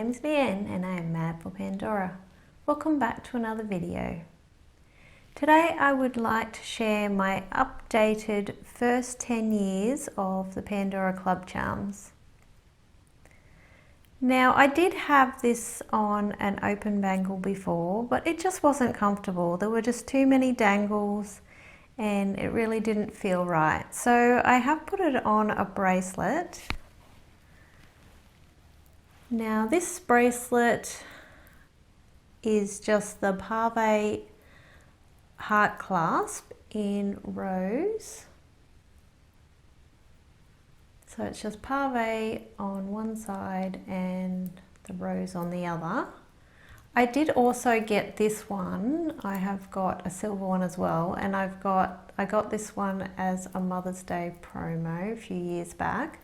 name's Leanne and I am mad for Pandora. Welcome back to another video. Today I would like to share my updated first 10 years of the Pandora club charms. Now I did have this on an open bangle before, but it just wasn't comfortable. There were just too many dangles and it really didn't feel right. So I have put it on a bracelet. Now this bracelet is just the Pave heart clasp in rose. So it's just Pave on one side and the rose on the other. I did also get this one. I have got a silver one as well, and I got this one as a Mother's Day promo a few years back.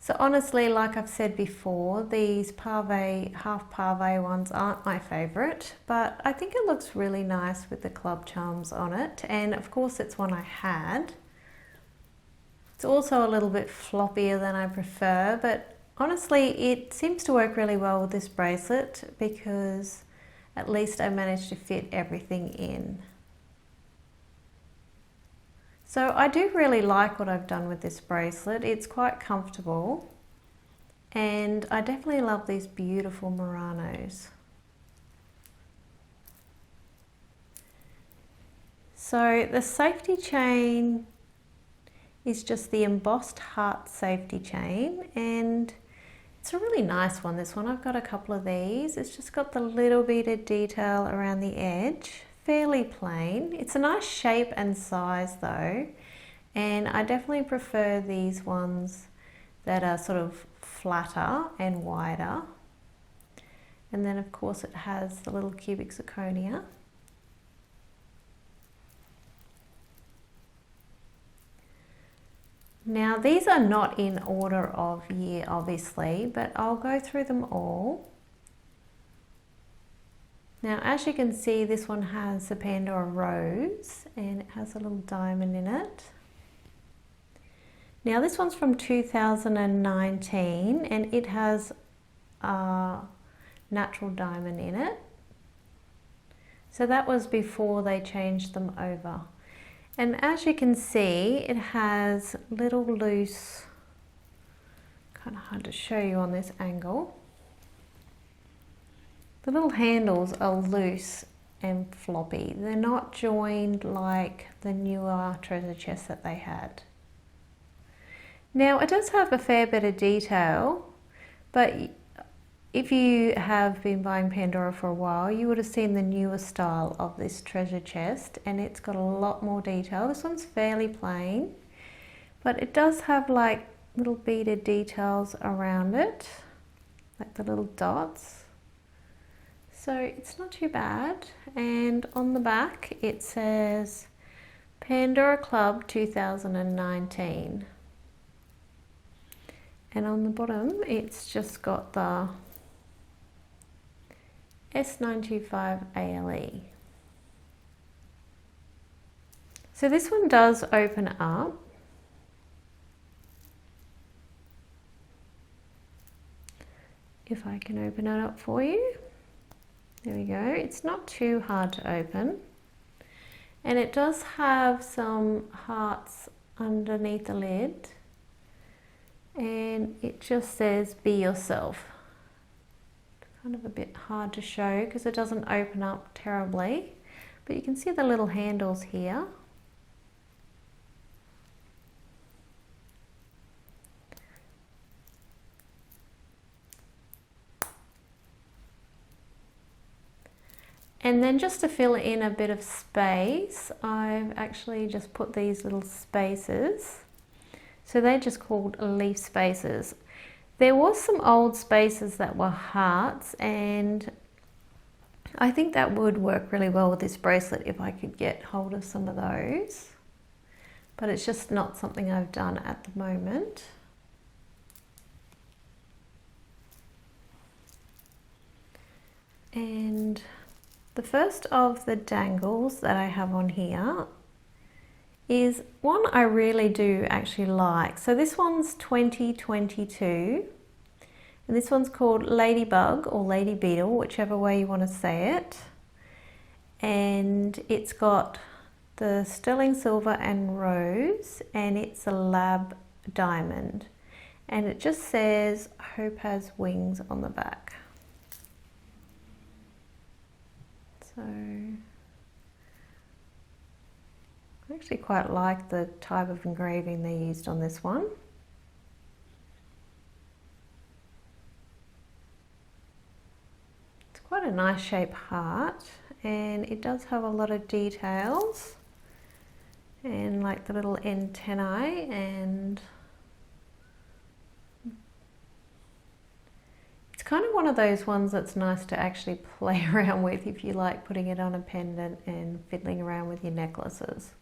So honestly, like I've said before, these Pave, half Pave ones aren't my favourite, but I think it looks really nice with the club charms on it, and of course it's one I had. It's also a little bit floppier than I prefer, but honestly it seems to work really well with this bracelet because at least I managed to fit everything in. So I do really like what I've done with this bracelet. It's quite comfortable and I definitely love these beautiful Muranos. So the safety chain is just the embossed heart safety chain, and it's a really nice one, this one. I've got a couple of these. It's just got the little beaded detail around the edge. Fairly plain. It's a nice shape and size though, and I definitely prefer these ones that are sort of flatter and wider. And then of course it has the little cubic zirconia. Now these are not in order of year obviously, but I'll go through them all. Now as you can see, this one has the Pandora rose and it has a little diamond in it. Now this one's from 2019 and it has a natural diamond in it. So that was before they changed them over. And as you can see, it has little loose, kind of hard to show you on this angle. The little handles are loose and floppy. They're not joined like the newer treasure chests that they had. Now it does have a fair bit of detail, but if you have been buying Pandora for a while, you would have seen the newer style of this treasure chest, and it's got a lot more detail. This one's fairly plain, but it does have like little beaded details around it, like the little dots. So it's not too bad. And on the back it says Pandora Club 2019. And on the bottom it's just got the S925 ALE. So this one does open up. If I can open it up for you. There we go. It's not too hard to open. And it does have some hearts underneath the lid. And it just says, "Be yourself." Kind of a bit hard to show because it doesn't open up terribly. But you can see the little handles here. And then just to fill in a bit of space, I've actually just put these little spaces. So they're just called leaf spaces. There was some old spaces that were hearts, and I think that would work really well with this bracelet if I could get hold of some of those. But it's just not something I've done at the moment. And the first of the dangles that I have on here is one I really do actually like. So this one's 2022, and this one's called Ladybug or Lady Beetle, whichever way you want to say it. And it's got the sterling silver and rose, and it's a lab diamond. And it just says Hope Has Wings on the back. So I actually quite like the type of engraving they used on this one. It's quite a nice shaped heart, and it does have a lot of details, and like the little antennae, and it's kind of one of those ones that's nice to actually play around with if you like putting it on a pendant and fiddling around with your necklaces.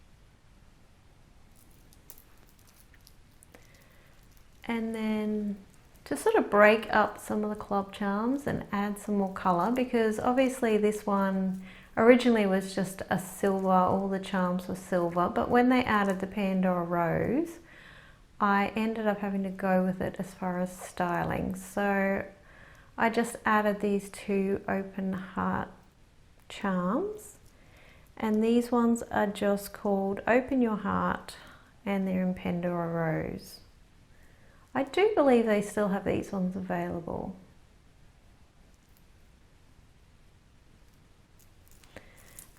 And then to sort of break up some of the club charms and add some more colour, because obviously this one originally was just a silver, all the charms were silver, but when they added the Pandora rose, I ended up having to go with it as far as styling. So I just added these two open heart charms, and these ones are just called Open Your Heart, and they're in Pandora rose. I do believe they still have these ones available.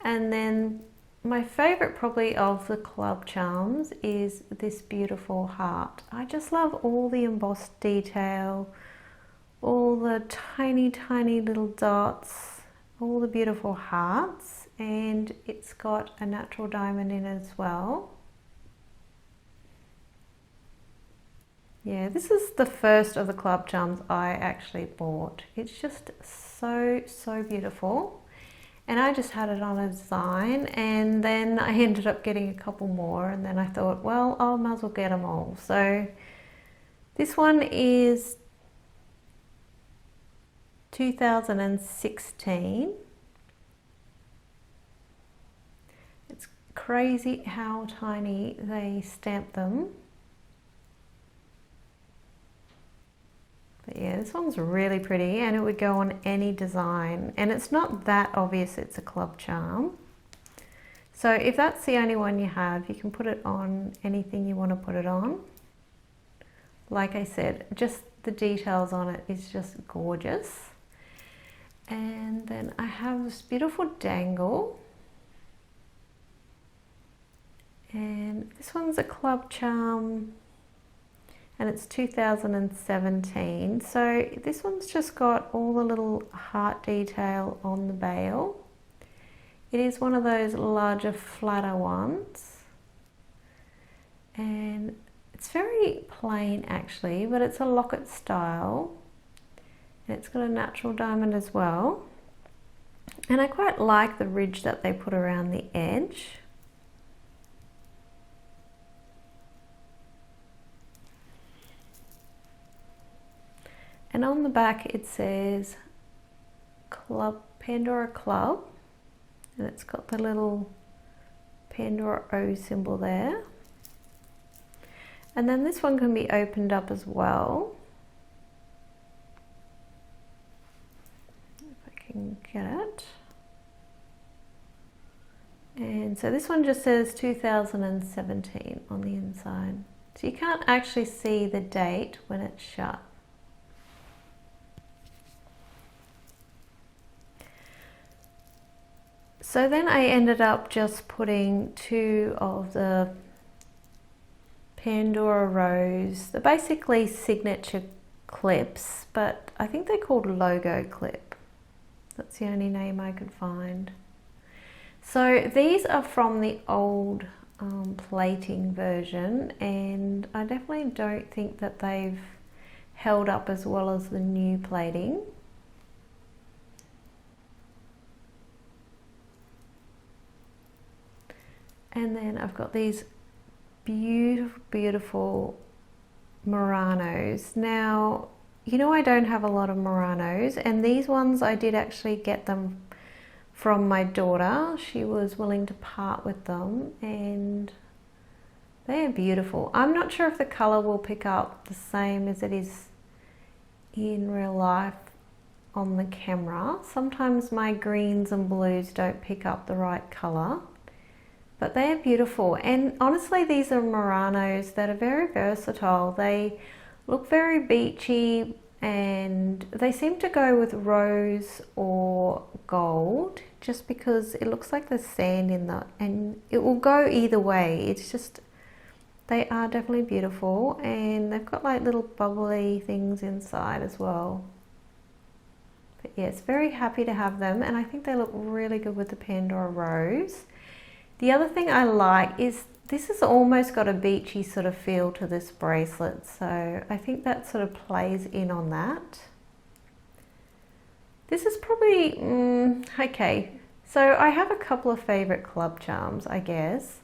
And then my favourite probably of the club charms is this beautiful heart. I just love all the embossed detail, all the tiny, tiny little dots, all the beautiful hearts, and it's got a natural diamond in it as well. Yeah, this is the first of the club charms I actually bought. It's just so, so beautiful. And I just had it on a design, and then I ended up getting a couple more, and then I thought, well, I might as well get them all. So this one is 2016. It's crazy how tiny they stamped them. But yeah, this one's really pretty, and it would go on any design, and it's not that obvious it's a club charm. So if that's the only one you have, you can put it on anything you want to put it on. Like I said, just the details on it is just gorgeous. And then I have this beautiful dangle, and this one's a club charm, and it's 2017. So this one's just got all the little heart detail on the bail. It is one of those larger, flatter ones, and it's very plain actually, but it's a locket style, and it's got a natural diamond as well. And I quite like the ridge that they put around the edge. And on the back it says Club, Pandora Club, and it's got the little Pandora O symbol there. And then this one can be opened up as well. If I can get it. And so this one just says 2017 on the inside. So you can't actually see the date when it's shut. So then I ended up just putting two of the Pandora Rose. They're basically signature clips, but I think they're called logo clip. That's the only name I could find. So these are from the old plating version, and I definitely don't think that they've held up as well as the new plating. And then I've got these beautiful, beautiful Muranos. Now, you know, I don't have a lot of Muranos, and these ones I did actually get them from my daughter. She was willing to part with them, and They are beautiful. I'm not sure if the color will pick up the same as it is in real life on the camera. Sometimes my greens and blues don't pick up the right color, but they are beautiful. And honestly, these are Muranos that are very versatile. They look very beachy and they seem to go with rose or gold just because it looks like there's sand in that, and it will go either way. It's just, they are definitely beautiful, and they've got like little bubbly things inside as well. But yes, very happy to have them, and I think they look really good with the Pandora Rose. The other thing I like is this has almost got a beachy sort of feel to this bracelet, so I think that sort of plays in on that. This is probably, okay, so I have a couple of favorite club charms, I guess.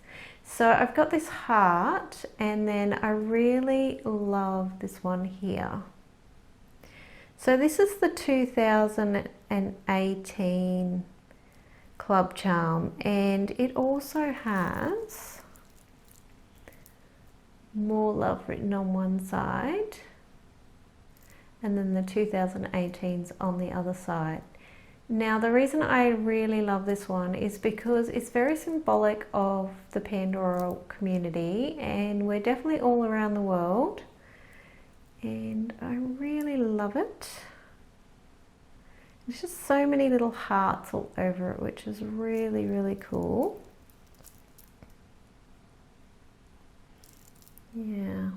So I've got this heart, and then I really love this one here. So this is the 2018 club charm, and it also has more love written on one side, and then the 2018's on the other side. Now the reason I really love this one is because it's very symbolic of the Pandora community, and we're definitely all around the world, and I really love it. There's just so many little hearts all over it, which is really, really cool. Yeah,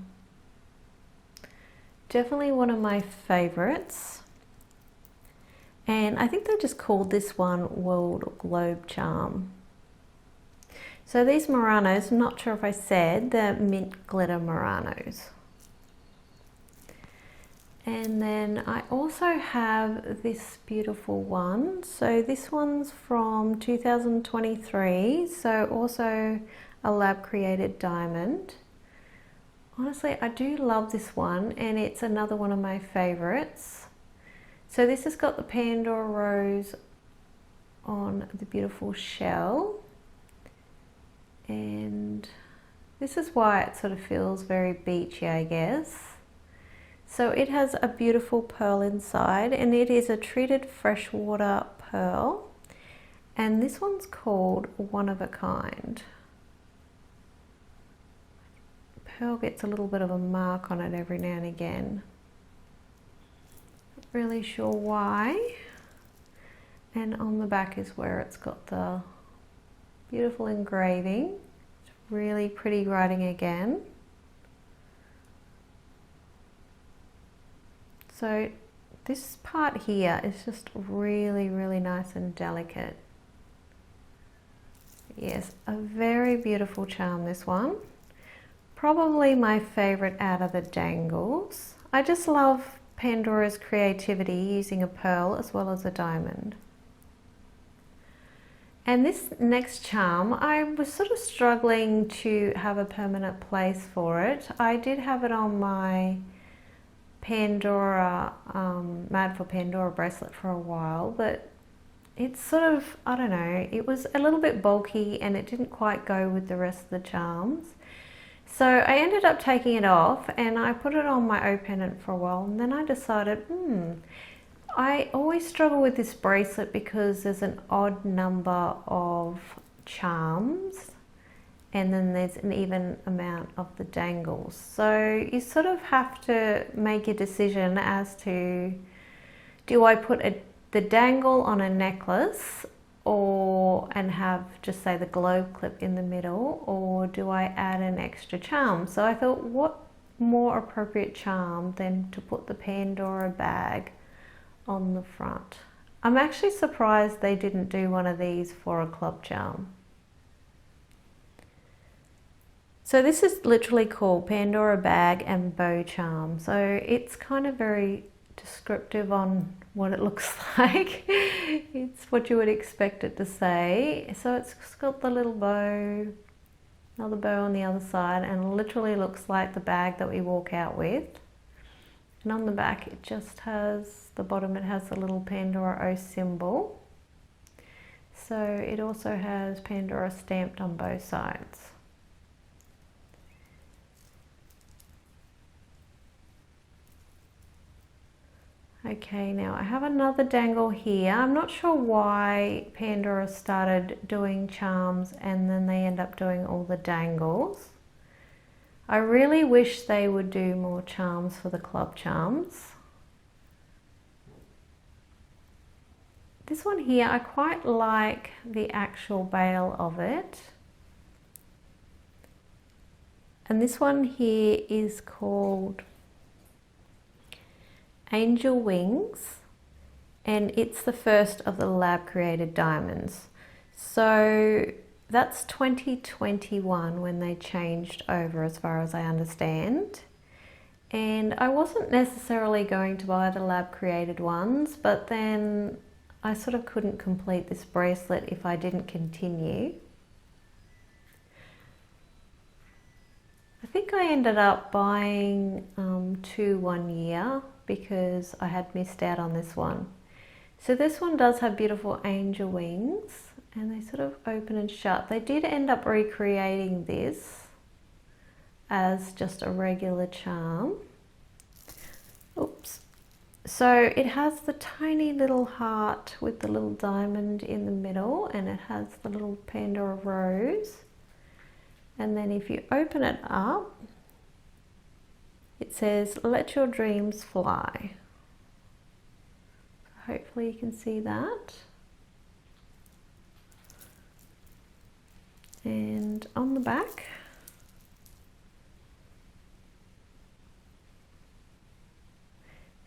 definitely one of my favorites. And I think they just called this one World or Globe Charm. So these Muranos, I'm not sure if I said, they're mint glitter Muranos. And then I also have this beautiful one. So this one's from 2023, so also a lab created diamond. Honestly, I do love this one, and it's another one of my favorites. So this has got the Pandora Rose on the beautiful shell, and this is why it sort of feels very beachy, I guess. So it has a beautiful pearl inside, and it is a treated freshwater pearl, and this one's called One of a Kind. Pearl gets a little bit of a mark on it every now and again. Not really sure why. And on the back is where it's got the beautiful engraving. It's really pretty writing again. So this part here is just really, really nice and delicate. Yes, a very beautiful charm, this one. Probably my favorite out of the dangles. I just love Pandora's creativity using a pearl as well as a diamond. And this next charm, I was sort of struggling to have a permanent place for it. I did have it on my Pandora, Mad for Pandora bracelet for a while, but it's sort of, I don't know, it was a little bit bulky and it didn't quite go with the rest of the charms. So I ended up taking it off, and I put it on my O pendant for a while, and then I decided, I always struggle with this bracelet because there's an odd number of charms, and then there's an even amount of the dangles. So you sort of have to make a decision as to, do I put the dangle on a necklace and have just say the globe clip in the middle, or do I add an extra charm? So I thought, what more appropriate charm than to put the Pandora bag on the front? I'm actually surprised they didn't do one of these for a club charm. So this is literally called Pandora bag and bow charm. So it's kind of very descriptive on what it looks like. It's what you would expect it to say. So it's got the little bow, another bow on the other side, and literally looks like the bag that we walk out with. And on the back it just has, the bottom it has the little Pandora O symbol. So it also has Pandora stamped on both sides. Okay, now I have another dangle here. I'm not sure why Pandora started doing charms and then they end up doing all the dangles. I really wish they would do more charms for the club charms. This one here, I quite like the actual bail of it. And this one here is called Angel Wings, and it's the first of the lab created diamonds. So that's 2021 when they changed over, as far as I understand. And I wasn't necessarily going to buy the lab created ones, but then I sort of couldn't complete this bracelet if I didn't continue. I think I ended up buying 2 1 year because I had missed out on this one. So this one does have beautiful angel wings and they sort of open and shut. They did end up recreating this as just a regular charm. Oops. So it has the tiny little heart with the little diamond in the middle, and it has the little Pandora rose. And then if you open it up, it says, "Let your dreams fly." Hopefully you can see that. And on the back,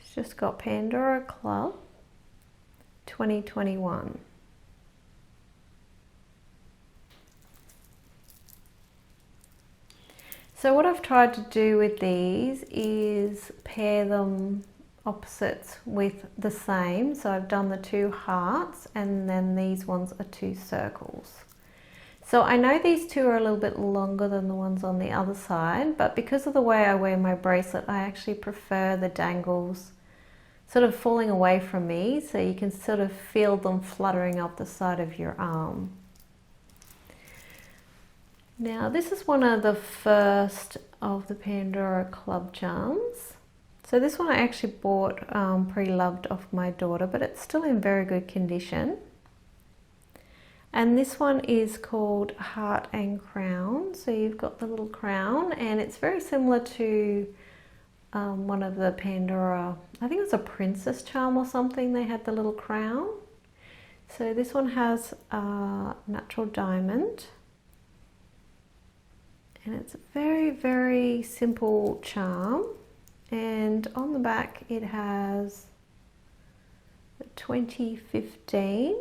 it's just got Pandora Club 2021. So what I've tried to do with these is pair them opposites with the same. So I've done the 2 hearts and then these ones are 2 circles. So I know these 2 are a little bit longer than the ones on the other side, but because of the way I wear my bracelet, I actually prefer the dangles sort of falling away from me, so you can sort of feel them fluttering up the side of your arm. Now this is one of the first of the Pandora Club charms. So this one I actually bought pre-loved off my daughter, but it's still in very good condition. And this one is called Heart and Crown. So you've got the little crown, and it's very similar to one of the Pandora, I think it was a princess charm or something, they had the little crown. So this one has a natural diamond. And it's a very, very simple charm. And on the back it has the 2015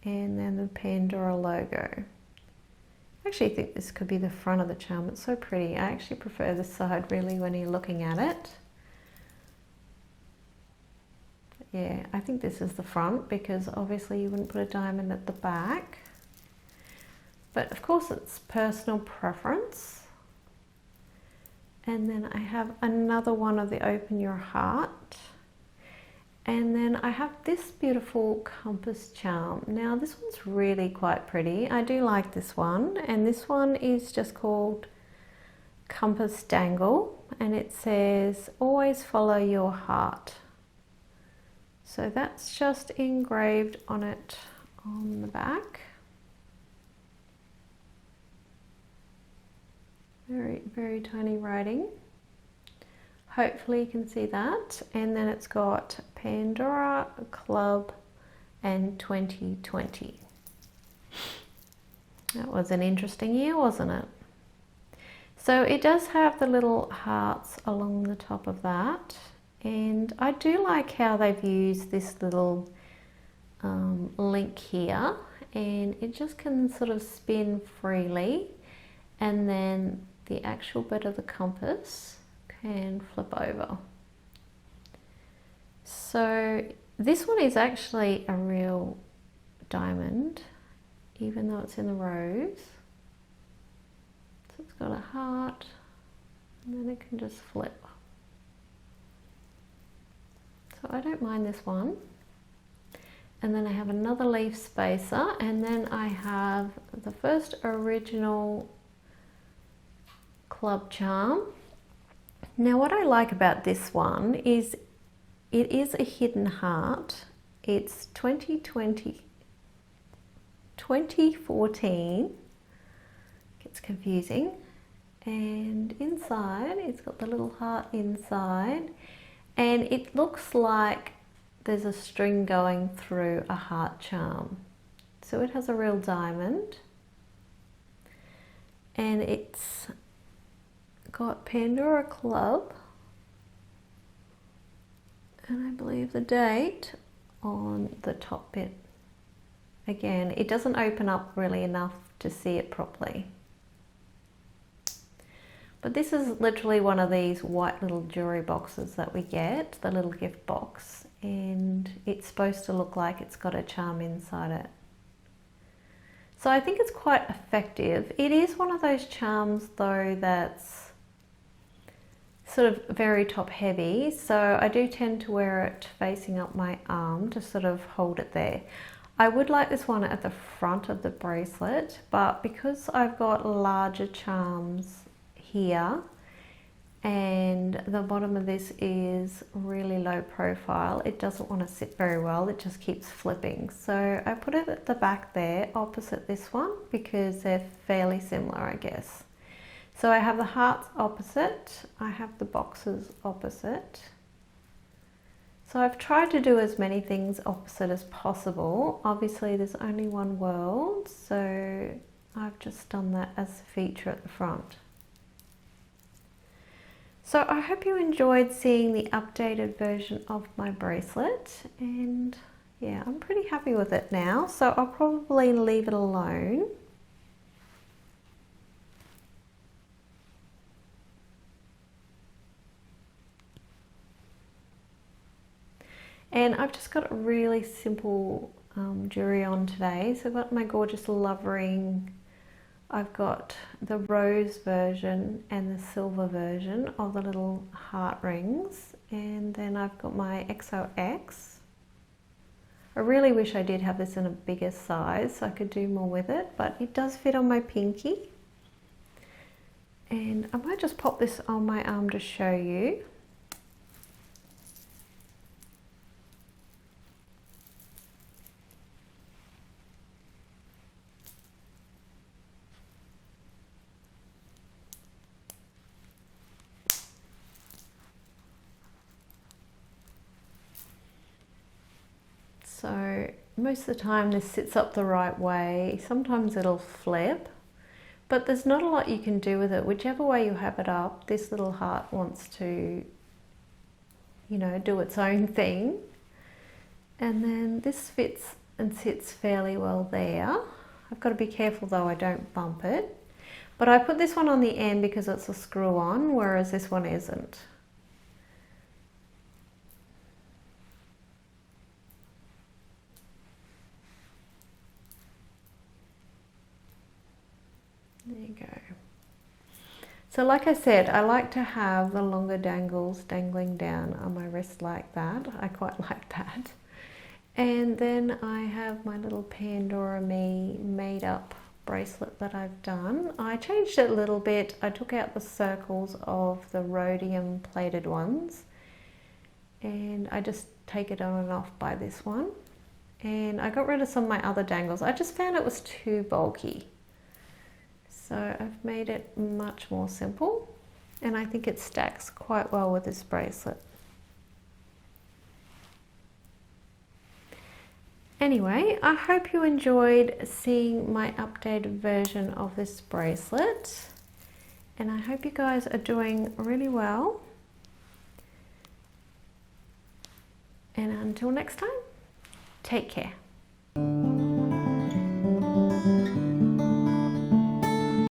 and then the Pandora logo. I actually think this could be the front of the charm. It's so pretty. I actually prefer this side really when you're looking at it. But yeah, I think this is the front because obviously you wouldn't put a diamond at the back. But of course it's personal preference. And then I have another one of the Open Your Heart. And then I have this beautiful Compass charm. Now this one's really quite pretty. I do like this one. And this one is just called Compass Dangle. And it says, "Always follow your heart." So that's just engraved on it on the back. Very, very tiny writing. Hopefully you can see that. And then it's got Pandora Club and 2020. That was an interesting year, wasn't it? So it does have the little hearts along the top of that. And I do like how they've used this little link here. And it just can sort of spin freely. And then the actual bit of the compass can flip over. So this one is actually a real diamond, even though it's in the rose. So it's got a heart, and then it can just flip. So I don't mind this one. And then I have another leaf spacer, and then I have the first original club charm. Now what I like about this one is It is a hidden heart. It's 2014. Gets confusing. And inside, it's got the little heart inside. And it looks like there's a string going through a heart charm. So it has a real diamond. And it's got Pandora Club. And I believe the date on the top bit. Again, it doesn't open up really enough to see it properly. But this is literally one of these white little jewelry boxes that we get, the little gift box, and it's supposed to look like it's got a charm inside it. So I think it's quite effective. It is one of those charms though that's sort of very top heavy, so I do tend to wear it facing up my arm to sort of hold it there. I would like this one at the front of the bracelet, but because I've got larger charms here and the bottom of this is really low profile, it doesn't want to sit very well, it just keeps flipping. So I put it at the back there opposite this one because they're fairly similar, I guess. So I have the hearts opposite, I have the boxes opposite. So I've tried to do as many things opposite as possible. Obviously there's only one world, so I've just done that as a feature at the front. So I hope you enjoyed seeing the updated version of my bracelet, and yeah, I'm pretty happy with it now, so I'll probably leave it alone. And I've just got a really simple jewelry on today. So I've got my gorgeous love ring. I've got the rose version and the silver version of the little heart rings. And then I've got my XOX. I really wish I did have this in a bigger size so I could do more with it, but it does fit on my pinky. And I might just pop this on my arm to show you. So most of the time this sits up the right way. Sometimes it'll flip, but there's not a lot you can do with it. Whichever way you have it up, this little heart wants to, you know, do its own thing. And then this fits and sits fairly well there. I've got to be careful though I don't bump it. But I put this one on the end because it's a screw on, whereas this one isn't. There you go. So like I said, I like to have the longer dangles dangling down on my wrist like that. I quite like that. And then I have my little Pandora Me made up bracelet that I've done. I changed it a little bit. I took out the circles of the rhodium plated ones and I just take it on and off by this one. And I got rid of some of my other dangles. I just found it was too bulky. So I've made it much more simple and I think it stacks quite well with this bracelet. Anyway, I hope you enjoyed seeing my updated version of this bracelet and I hope you guys are doing really well. And until next time, take care.